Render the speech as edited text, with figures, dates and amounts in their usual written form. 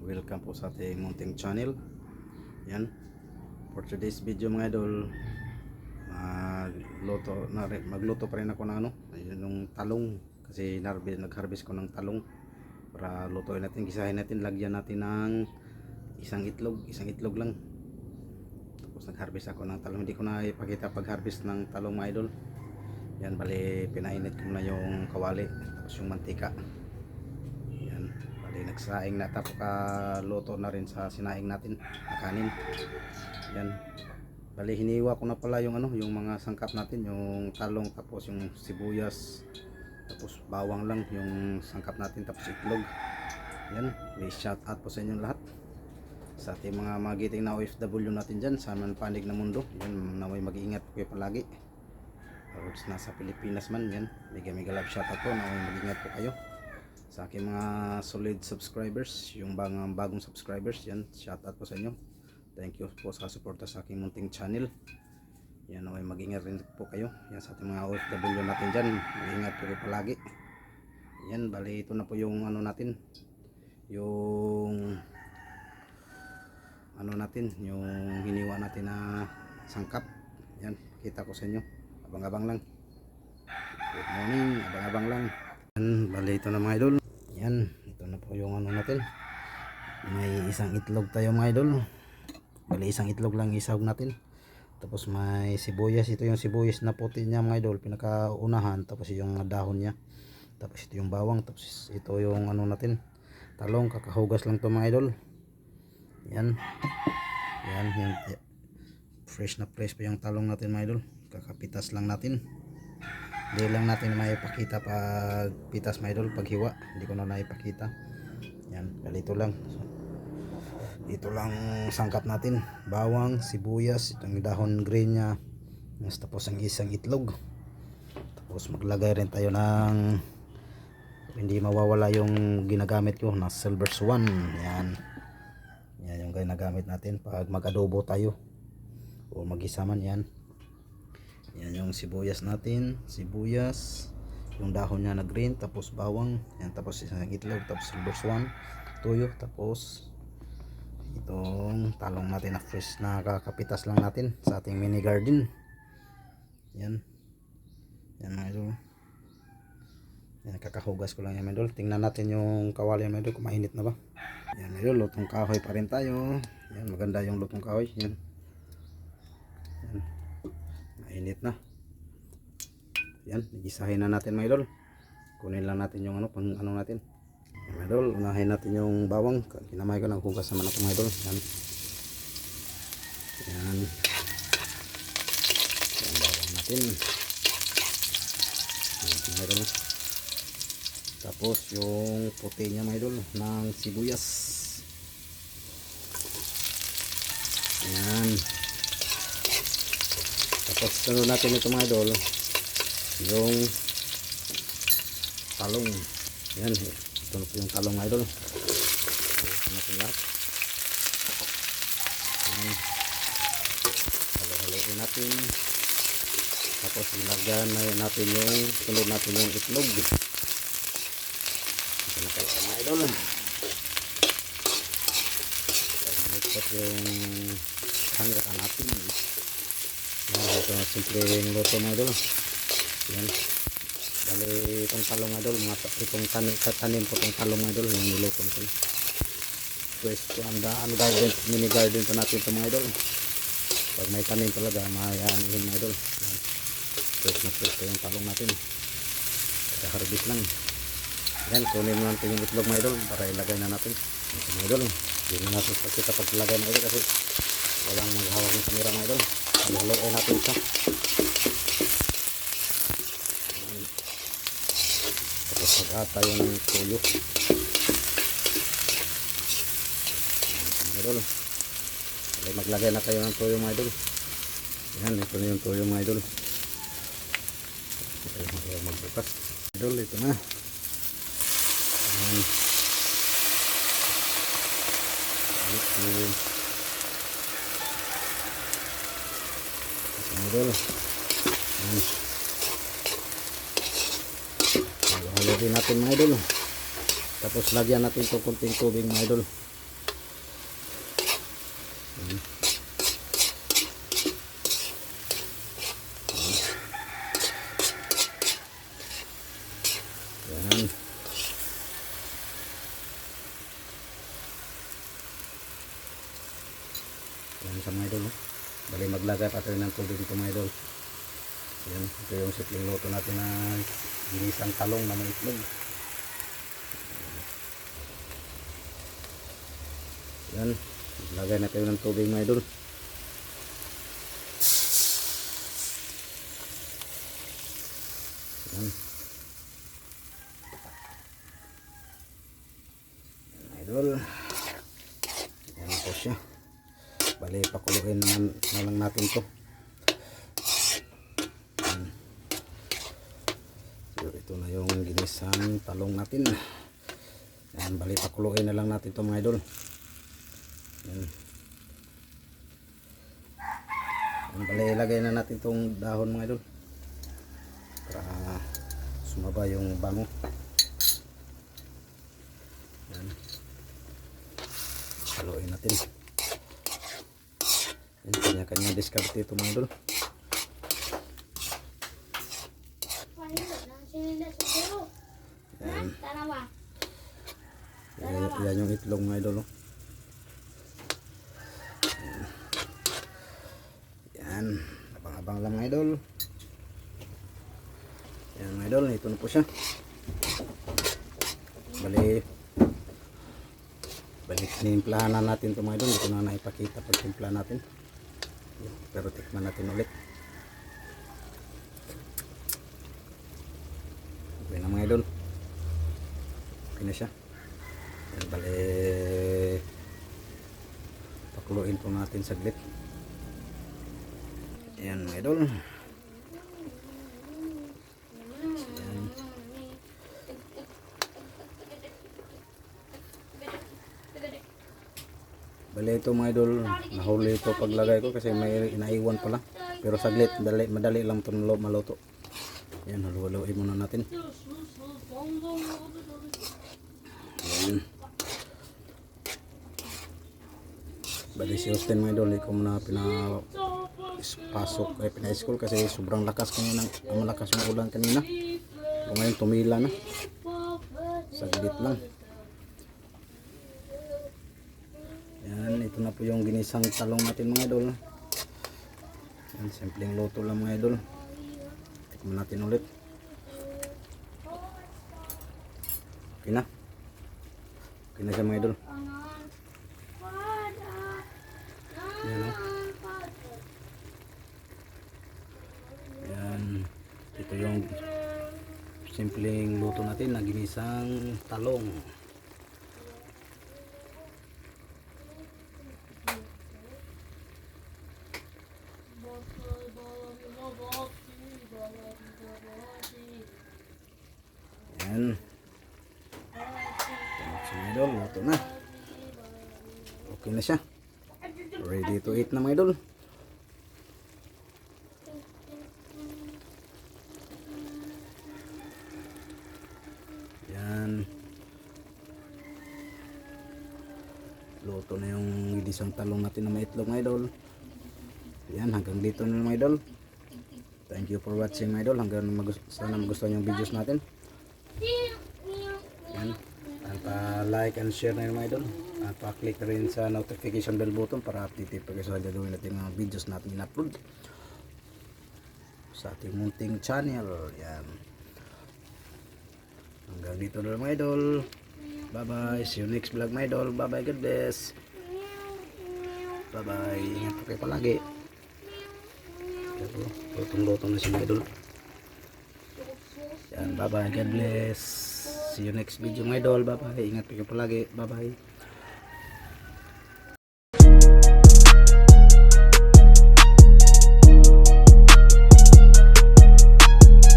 welcome po sa ating munting channel. Yan, for today's video mga idol, magluto pa rin ako ng yung talong. Kasi nag-harvest ko ng talong para lutuin natin, gisahin natin, lagyan natin ng isang itlog lang. Tapos nag-harvest ako ng talong. Hindi ko na ipakita pag-harvest ng talong mga idol. Yan, bali pinainit ko na yung kawali, tapos yung mantika. Yan, bali nagsaing na, tapos luto na rin sa sinaing natin na kanin. Yan, bali hiniwa ko na pala yung yung mga sangkap natin, yung talong, tapos yung sibuyas, tapos bawang lang yung sangkap natin, tapos itlog. Yan, may shout out po sa inyo lahat, sa ating mga magiting na OFW natin dyan sa manpanig na mundo. Yan, naway mag-iingat po kayo palagi. Tapos nasa Pilipinas man, yan, mega love shout out po, naway mag-iingat po kayo. Sa aking mga solid subscribers, yung bagong subscribers, yan, shout out po sa inyo. Thank you po sa suporta sa aking munting channel. Yan, naway mag-iingat rin po kayo. Yan, sa ating mga OFW natin dyan, mag-iingat po kayo palagi. Yan, bali ito na po yung natin, yung yung hiniwa natin na sangkap. Yan, kita ko sa inyo, abang-abang lang. Good morning, abang-abang lang. Yan, bali ito na mga idol. Yan, ito na po yung natin. May isang itlog tayo mga idol. Bali isang itlog lang isahog natin. Tapos may sibuyas, ito yung sibuyas na puti niya mga idol, pinakaunahan. Tapos yung dahon niya. Tapos ito yung bawang. Tapos ito yung natin, talong, kakahugas lang to mga idol. Yan. Yan, yung fresh na fresh pa yung talong natin mga idol. Kakapitas lang natin. Hindi lang natin maipakita pag pitas mga idol, pag hiwa. Hindi ko na naipakita. Yan, ganito lang. Dito lang sangkap natin. Bawang, sibuyas, itong dahon green nya. Tapos ang isang itlog. Tapos maglagay rin tayo ng, hindi mawawala yung ginagamit ko na Silver Swan. Yan. Yan yung ginagamit natin pag mag-adobo tayo o mag-isa man. Yan. Yan yung sibuyas natin, sibuyas, yung dahon niya na green, tapos bawang, yan, tapos isang itlog, tapos Silver Swan, tuyo, tapos itong talong natin na fresh na kakapitas lang natin sa ating mini garden. Yan. Yan mga idol. Yan, kakahugas ko lang yan mga idol. Tingnan natin yung kawali mga idol kung mainit na ba. Yan mga idol, lutong kahoy pa rin tayo. Yan, maganda yung lutong kahoy. Yan. Yan. Mainit na. Yan, gisahin na natin mga idol. Kunin lang natin yung pang natin. Yan, mga idol, unahin natin yung bawang. Kinamay ko ng hugas naman ako mga idol. Yan. Yan. Yan, bawang natin. Yan, mga idol. Tapos yung puti niya mga idol ng sibuyas. Yan. Tapos sunod natin ito mga idol, yung talong. Yan, ito na po yung talong mga idol. Ito natin lahat. Yan, halo-haloin natin. Tapos ilagyan na natin yung, sunod natin yung itlog. Ito na kayo mga idol. Tapos yung hanggang natin. Ito na simpleng luto mga idol. Yan, bali itong talong mga idol, itong tanim ko itong talong mga idol, yung niluto nito. Pwes ko ang garden, mini garden pa natin ito mga idol. Pag may tanim talaga mayaanihin mga idol. Pwes na pwes ko yung talong natin, sa harvest lang. Yan, kunin mo natin yung itlog mga idol para ilagay na natin ito mga idol. Hindi na natin pakita pag ilagay mga idol kasi walang maghawak ng kamera mga idol. Halo-haloin natin siya. Tapos mag-ata yung tuyo. Mga idol, maglagay na tayo ng tuyo mga idol. Yan, ito na yung tuyo mga idol. Ito magbukas idol, ito na. Yan. Idol. Halo din natin mga idol. Tapos lagyan natin ito kunting tubig mga idol Yan. Yan sa mga idol. Bali maglagay pa tayo ng tubig dito mga idol. Yan. Ito yung simpleng luto natin na ginisang talong na may itlog. Yan. Maglagay na tayo ng tubig mga idol. Yan. Yan idol. Yan po siya. Bali pakuluin na lang natin to. Yan. So, ito na yung ginisang talong natin. Yan, bali pakuluin na lang natin to mga idol. Yan. Yan, bali ilagay na natin tong dahon mga idol para sumaba yung bango. Yan. Haluin natin. Yan, kanya-kanya discard ito mga idol. Yan. Yan yung itlog mga idol. Yan. Abang-abang lang mga idol. Yan mga idol, ito na po siya. Balik tinimplahan na natin ito mga idol. Ito na naipakita pag timplahan natin. Pero tikman natin ulit. Okay na mga idol. Okay na siya. Yan, balik pakuluin po natin saglit. Ayan mga idol. Ayan. Bali ito mga idol, nahuli ito paglagay ko kasi may inaiwan pala. Pero saglit, madali lang ito maluto. Ayan, haluin muna natin. Ayan. Bali si Austin mga idol, hindi ko muna pina-school kasi sobrang lakas kanina, malakas yung ulan kanina. So ngayon tumila na. Saglit lang. Yan, ito na po yung ginisang talong natin mga idol. Yan, simpleng luto lang mga idol. Tikman natin ulit. Okay na. Okay na siya mga idol. Yan, yan. Ito yung simpleng luto natin na ginisang talong. Yan. So mga idol, luto na. Okay na siya. Ready to eat na mga idol. Yan. Luto na yung ginisang talong natin na may itlog mga idol. Yan, hanggang dito na mga idol. Thank you for watching mga idol. Hanggang sana magustuhan yung videos natin. Yan. At like and share na yun mga idol. At pa-click rin sa notification bell button para update pag sa gagawin natin mga videos natin in-upload sa ating munting channel. Yan. Hanggang dito na mga idol. Bye bye. See you next vlog mga idol. Bye bye. God bless. Bye bye. Ingat po kayo palagi. Lutong-lutong na si mga idol. Yan. Bye bye. God bless. See you next video mga idol. Bye bye. Ingat po kayo palagi. Bye bye.